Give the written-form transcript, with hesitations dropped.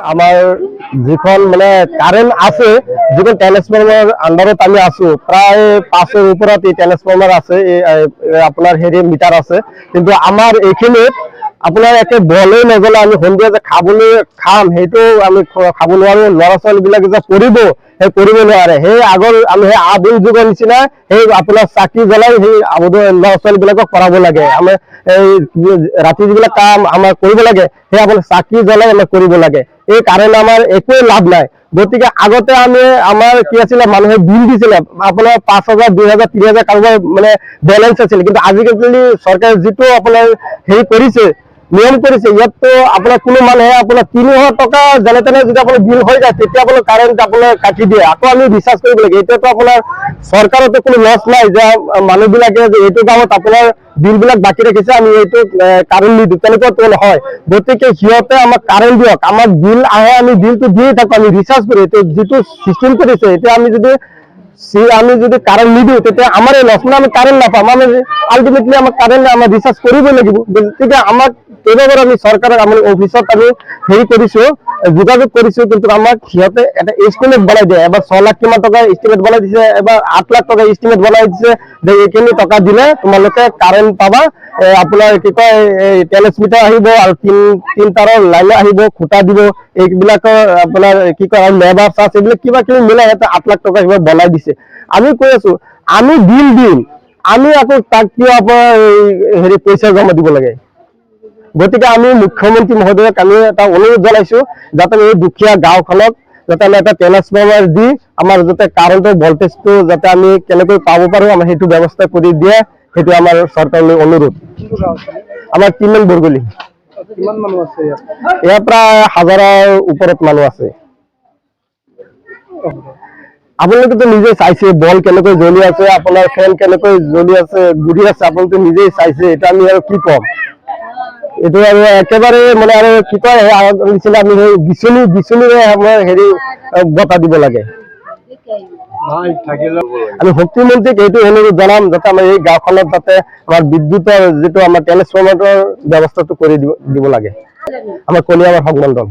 আমাৰ যখন মানে কাৰেন্ট আছে, যখন ট্ৰান্সফৰমাৰ আন্ডাৰত আমি আছো প্ৰায় 5-এৰ উপৰে ট্ৰান্সফৰমাৰ আছে, আপনাৰ হেৰি মিটাৰ আছে, কিন্তু আমাৰ এখানে আপোনাৰ একে বলে নগলে আমি সন্ধিয়া যে খাম সেইটো আমি খাব নোৱাৰো। ল'ৰা ছোৱালীবিলাকে যে পঢ়িব সেই পঢ়িব নোৱাৰে। সেই আগৰ আমি সেই আদিম যুগৰ নিচিনা সেই আপোনাৰ চাকি জ্বলাই সেই ল'ৰা ছোৱালীবিলাকক পঢ়াব লাগে। আমি এই ৰাতি যিবিলাক কাম আমাৰ কৰিব লাগে সেই আপোনাৰ চাকি জ্বলাই আমাৰ কৰিব লাগে। এই কাৰণে আমাৰ একোৱে লাভ নাই। গতিকে আগতে আমাৰ কি আছিলে, মানুহে বিল দিছিলে আপোনাৰ 5,000, 2,000, 3,000 কাৰোবাৰ মানে বেলেঞ্চ আছিলে, কিন্তু আজিকালি চৰকাৰে যিটো আপোনাৰ হেৰি কৰিছে, নিয়ম কৰিছে, ইয়াততো আপোনাৰ কোনো মানুহে আপোনাৰ 3,000 টকা যেনে তেনে যদি আপোনাৰ বিল হৈ যায় তেতিয়া আপোনাৰ কাৰেণ্ট আপোনাৰ কাটি দিয়ে। আকৌ আমি ৰিচাৰ্জ কৰিব লাগে। এতিয়াতো আপোনাৰ চৰকাৰতো কোনো লছ নাই যে মানুহবিলাকে যে এইটো কামত আপোনাৰ বিলবিলাক বাকী ৰাখিছে আমি এইটো কাৰেণ্ট নিদিওঁ, তেনেকুৱাতো নহয়। গতিকে সিহঁতে আমাক কাৰেণ্ট দিয়ক, আমাক বিল আহে আমি বিলটো দিয়ে থাকোঁ, আমি ৰিচাৰ্জ কৰি। যিটো চিষ্টেম কৰিছে এতিয়া আমি যদি কাৰেন্ট নিদিওঁ তেতিয়া আমাৰে লছ, মানে আমি কাৰেন্ট নাপাম। আমি আলটিমেটলি আমাক কাৰেন্ট আমাৰ ৰিচাৰ্জ কৰিবই লাগিব। গতিকে আমাক কেইবাবাৰ আমি চৰকাৰক আমি অফিচত আমি হেৰি কৰিছোঁ, যোগাযোগ কৰিছোঁ, কিন্তু আমাক সিহঁতে এটা এষ্টিমেট বনাই দিয়ে। এবাৰ 6 লাখ কিমান টকা এষ্টিমেট বনাই দিছে, এবাৰ 8 লাখ টকা এষ্টিমেট বনাই দিছে যে এইখিনি টকা দিলে তোমালোকে কারেন্ট পাবা। আপোনাৰ কি কয় ট্ৰেন্সমিটাৰ আহিব আৰু 3 তাৰৰ লাইন আহিব, খুঁটা দিব, এইবিলাকৰ আপোনাৰ কি কয় লেবাৰ চাৰ্জ এইবিলাক কিবা কিবি মিলাই সিহঁতে 8 লাখ টকা কিবা বনাই দিছে। আমি কৈ আছো আমি বিল দিম, আমি আকৌ তাক কিয় আপোনাৰ হেৰি পইচা জমা দিব লাগে। গতিকে আমি মুখ্যমন্ত্ৰী মহোদয়ক আমি এটা অনুৰোধ জনাইছো যাতে এই দুখীয়া গাঁওখনক যাতে আমি এটা ট্ৰেন্সফৰ্মাৰ দি আমাৰ যাতে কাৰেণ্টৰ ভল্টেজটো যাতে আমি কেনেকৈ পাব পাৰোঁ আমাৰ সেইটো ব্যৱস্থা কৰি দিয়ে, সেইটো আমাৰ চৰকাৰলৈ অনুৰোধ। আমাৰ কিমান বৰগলি কিমান মানুহ আছে ইয়াৰ প্ৰায় 1000-ৰ ওপৰত মানুহ আছে। আপোনালোকেতো নিজে চাইছে বল কেনেকৈ জ্বলি আছে, আপোনাৰ ফেন কেনেকৈ জ্বলি আছে, ঘূৰি আছে, আপোনালোকে নিজেই চাইছে। এটা আমি আৰু কি ক'ম, এইটো আৰু একেবাৰে মানে আৰু কি কয় নিচিনা আমি সেই বিচনীৰে আমাৰ হেৰি বতাহ দিব লাগে। আমি শক্তিমন্ত্ৰীক এইটো অনুৰোধ জনাম যাতে আমাৰ এই গাঁওখনত যাতে আমাৰ বিদ্যুতৰ যিটো আমাৰ ট্ৰেন্সফৰ্মাৰৰ ব্যৱস্থাটো কৰি দিব লাগে। আমাৰ কলিয়াবৰ সংমণ্ডল।